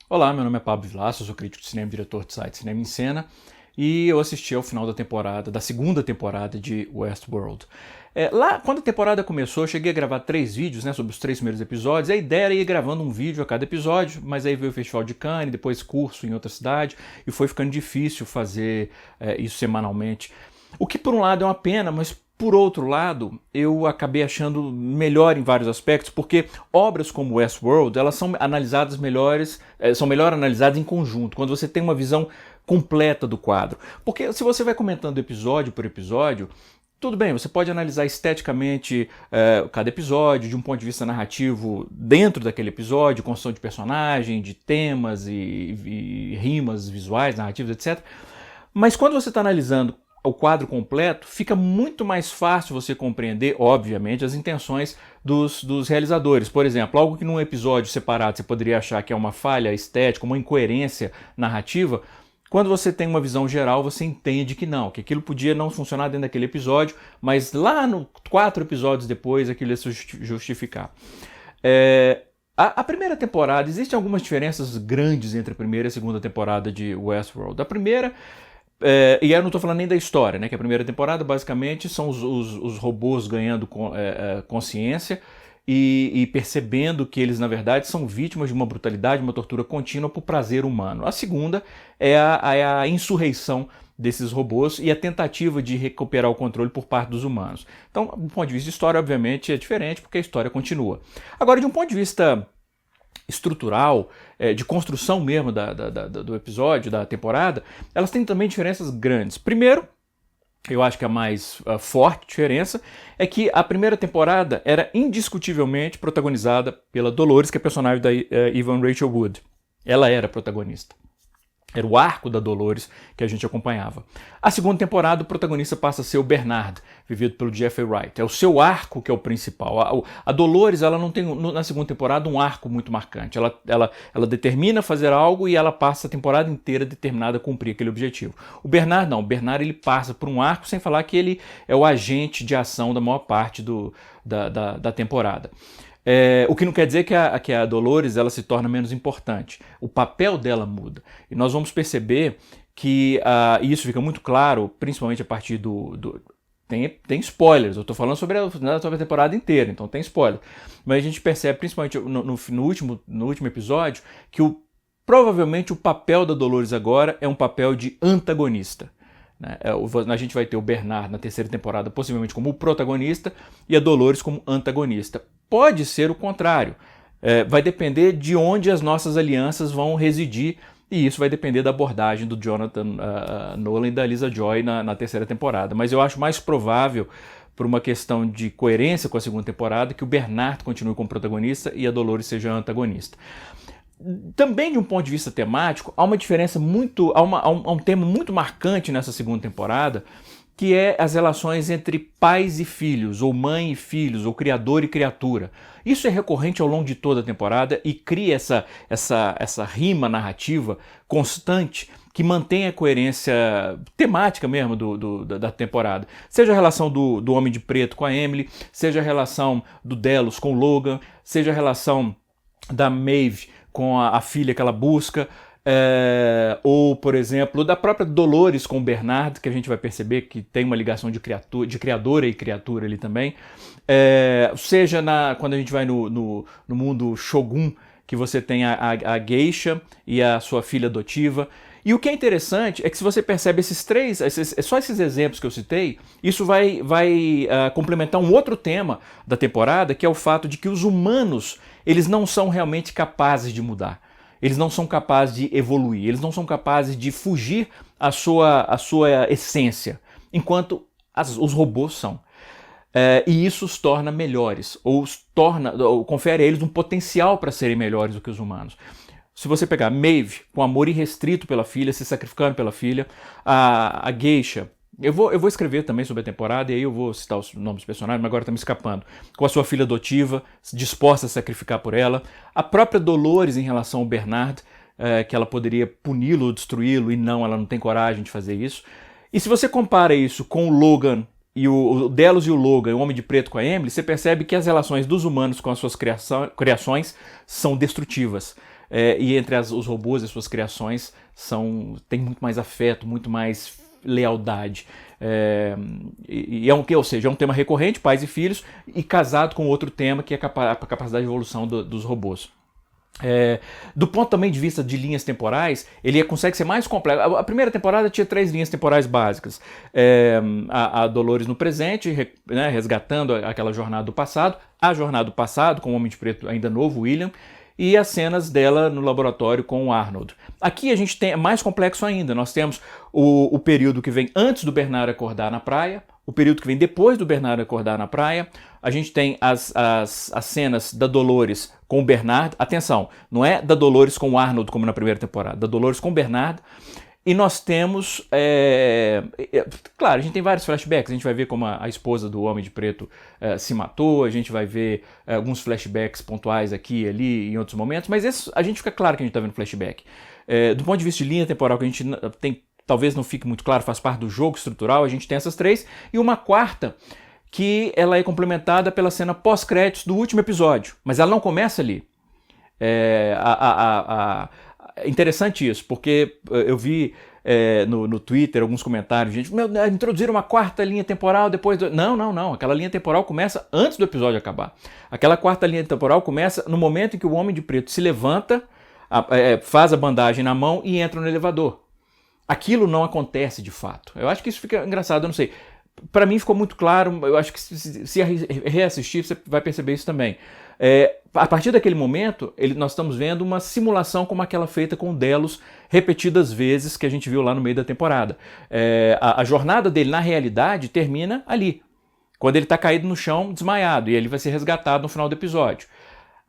Olá, meu nome é Pablo Vilaça, eu sou crítico de cinema e diretor do site Cinema em Cena, e eu assisti ao final da segunda temporada de Westworld. Lá, quando a temporada começou, eu cheguei a gravar 3 vídeos, né, sobre os 3 primeiros episódios. A ideia era ir gravando um vídeo a cada episódio, mas aí veio o Festival de Cannes, depois curso em outra cidade, e foi ficando difícil fazer isso semanalmente. O que por um lado é uma pena, mas por outro lado, eu acabei achando melhor em vários aspectos, porque obras como Westworld, elas são analisadas melhores, são melhor analisadas em conjunto, quando você tem uma visão completa do quadro. Porque se você vai comentando episódio por episódio, tudo bem, você pode analisar esteticamente cada episódio, de um ponto de vista narrativo dentro daquele episódio, construção de personagem, de temas e rimas visuais, narrativas, etc. Mas quando você está analisando o quadro completo, fica muito mais fácil você compreender, obviamente, as intenções dos realizadores. Por exemplo, algo que num episódio separado você poderia achar que é uma falha estética, uma incoerência narrativa, quando você tem uma visão geral, você entende que não, que aquilo podia não funcionar dentro daquele episódio, mas lá no 4 episódios depois aquilo ia se justificar. A primeira temporada, existem algumas diferenças grandes entre a primeira e a segunda temporada de Westworld. A primeira, e eu não estou falando nem da história, né? Que a primeira temporada basicamente são os robôs ganhando consciência e percebendo que eles na verdade são vítimas de uma brutalidade, uma tortura contínua por prazer humano. A segunda é a insurreição desses robôs e a tentativa de recuperar o controle por parte dos humanos. Então, do ponto de vista de história, obviamente é diferente porque a história continua. Agora, de um ponto de vista estrutural, de construção mesmo do episódio, da temporada, elas têm também diferenças grandes. Primeiro, eu acho que a mais forte diferença é que a primeira temporada era indiscutivelmente protagonizada pela Dolores, que é a personagem da Evan Rachel Wood. Ela era a protagonista. Era o arco da Dolores que a gente acompanhava. A segunda temporada, o protagonista passa a ser o Bernard, vivido pelo Jeffrey Wright. É o seu arco que é o principal. A Dolores, ela não tem, na segunda temporada, um arco muito marcante. Ela determina fazer algo e ela passa a temporada inteira determinada a cumprir aquele objetivo. O Bernard não. O Bernard, ele passa por um arco, sem falar que ele é o agente de ação da maior parte da temporada. O que não quer dizer que a Dolores ela se torna menos importante. O papel dela muda. E nós vamos perceber que isso fica muito claro, principalmente a partir tem spoilers, eu estou falando sobre a temporada inteira, então tem spoiler. Mas a gente percebe, principalmente no último episódio, que provavelmente o papel da Dolores agora é um papel de antagonista. A gente vai ter o Bernard na terceira temporada possivelmente como o protagonista e a Dolores como antagonista. Pode ser o contrário. Vai depender de onde as nossas alianças vão residir e isso vai depender da abordagem do Jonathan Nolan e da Lisa Joy na terceira temporada. Mas eu acho mais provável, por uma questão de coerência com a segunda temporada, que o Bernard continue como protagonista e a Dolores seja a antagonista. Também de um ponto de vista temático, há uma diferença há um tema muito marcante nessa segunda temporada, que é as relações entre pais e filhos, ou mãe e filhos, ou criador e criatura. Isso é recorrente ao longo de toda a temporada e cria essa rima narrativa constante que mantém a coerência temática mesmo da temporada. Seja a relação do Homem de Preto com a Emily, seja a relação do Delos com o Logan, seja a relação da Maeve com a filha que ela busca, ou, por exemplo, da própria Dolores com o Bernard, que a gente vai perceber que tem uma ligação de criadora e criatura ali também. Seja quando a gente vai no mundo Shogun, que você tem a geisha e a sua filha adotiva. E o que é interessante é que se você percebe só esses exemplos que eu citei, isso vai complementar um outro tema da temporada, que é o fato de que os humanos eles não são realmente capazes de mudar. Eles não são capazes de evoluir, eles não são capazes de fugir à sua essência, enquanto os robôs são. E isso os torna melhores, ou confere a eles um potencial para serem melhores do que os humanos. Se você pegar Maeve, com amor irrestrito pela filha, se sacrificando pela filha, a Geisha, eu vou escrever também sobre a temporada, e aí eu vou citar os nomes dos personagens, mas agora está me escapando. Com a sua filha adotiva, disposta a sacrificar por ela. A própria Dolores em relação ao Bernard, que ela poderia puni-lo, destruí-lo, e não, ela não tem coragem de fazer isso. E se você compara isso com o Logan, e o Delos e o Logan, o Homem de Preto com a Emily, você percebe que as relações dos humanos com as suas criações são destrutivas. e entre os robôs e suas criações tem muito mais afeto, muito mais lealdade. Ou seja, é um tema recorrente, pais e filhos, e casado com outro tema que é a capacidade de evolução dos robôs. Do ponto também de vista de linhas temporais, ele consegue ser mais complexo. A primeira temporada tinha 3 linhas temporais básicas. A Dolores no presente, né, resgatando aquela jornada do passado, a jornada do passado com o Homem de Preto ainda novo, William, e as cenas dela no laboratório com o Arnold. Aqui a gente tem mais complexo ainda. Nós temos o período que vem antes do Bernard acordar na praia, o período que vem depois do Bernard acordar na praia. A gente tem as cenas da Dolores com o Bernard. Atenção, não é da Dolores com o Arnold como na primeira temporada, da Dolores com o Bernard. E nós temos, claro, a gente tem vários flashbacks, a gente vai ver como a esposa do Homem de Preto se matou, a gente vai ver alguns flashbacks pontuais aqui e ali em outros momentos, mas a gente fica claro que a gente está vendo flashback. Do ponto de vista de linha temporal, que a gente tem, talvez não fique muito claro, faz parte do jogo estrutural, a gente tem essas 3, e uma quarta que ela é complementada pela cena pós-créditos do último episódio, mas ela não começa ali. Interessante isso, porque eu vi no Twitter alguns comentários, gente, introduziram uma quarta linha temporal depois do... Não, aquela linha temporal começa antes do episódio acabar. Aquela quarta linha temporal começa no momento em que o Homem de Preto se levanta, faz a bandagem na mão e entra no elevador. Aquilo não acontece de fato. Eu acho que isso fica engraçado, eu não sei. Para mim ficou muito claro, eu acho que se reassistir você vai perceber isso também. A partir daquele momento, nós estamos vendo uma simulação como aquela feita com o Delos repetidas vezes que a gente viu lá no meio da temporada. A jornada dele na realidade termina ali, quando ele está caído no chão, desmaiado, e ele vai ser resgatado no final do episódio.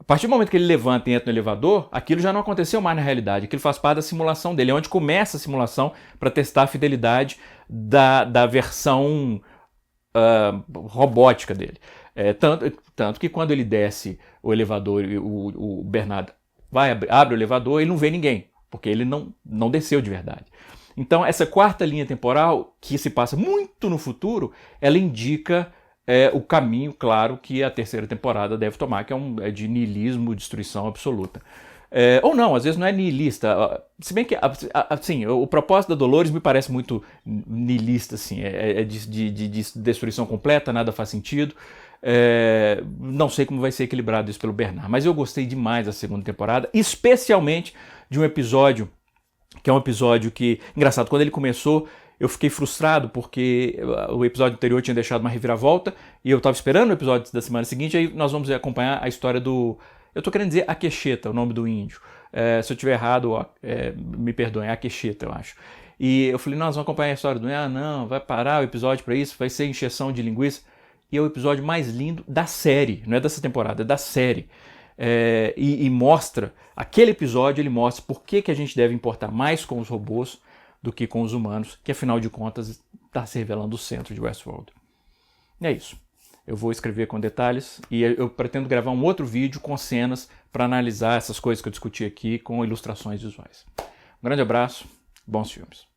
A partir do momento que ele levanta e entra no elevador, aquilo já não aconteceu mais na realidade, aquilo faz parte da simulação dele, é onde começa a simulação para testar a fidelidade da versão robótica dele. Tanto que quando ele desce o elevador e o Bernard abre o elevador, ele não vê ninguém, porque ele não desceu de verdade. Então essa quarta linha temporal, que se passa muito no futuro, ela indica o caminho, claro, que a terceira temporada deve tomar, que é de niilismo, destruição absoluta. Ou não, às vezes não é niilista. Se bem que, assim, o propósito da Dolores me parece muito niilista, assim, de destruição completa, nada faz sentido. Não sei como vai ser equilibrado isso pelo Bernard, mas eu gostei demais da segunda temporada, especialmente de um episódio, que é um episódio que, engraçado, quando ele começou, eu fiquei frustrado porque o episódio anterior tinha deixado uma reviravolta e eu estava esperando o episódio da semana seguinte, aí nós vamos acompanhar a história do... Eu tô querendo dizer Akesheta, o nome do índio. Se eu estiver errado, me perdoem, é Akesheta, eu acho. E eu falei, nós vamos acompanhar a história do... não, vai parar o episódio para isso, vai ser encheção de linguiça. E é o episódio mais lindo da série, não é dessa temporada, é da série. E mostra, aquele episódio ele mostra por que a gente deve importar mais com os robôs do que com os humanos, que afinal de contas está se revelando o centro de Westworld. É isso. Eu vou escrever com detalhes e eu pretendo gravar um outro vídeo com cenas para analisar essas coisas que eu discuti aqui com ilustrações visuais. Um grande abraço, bons filmes.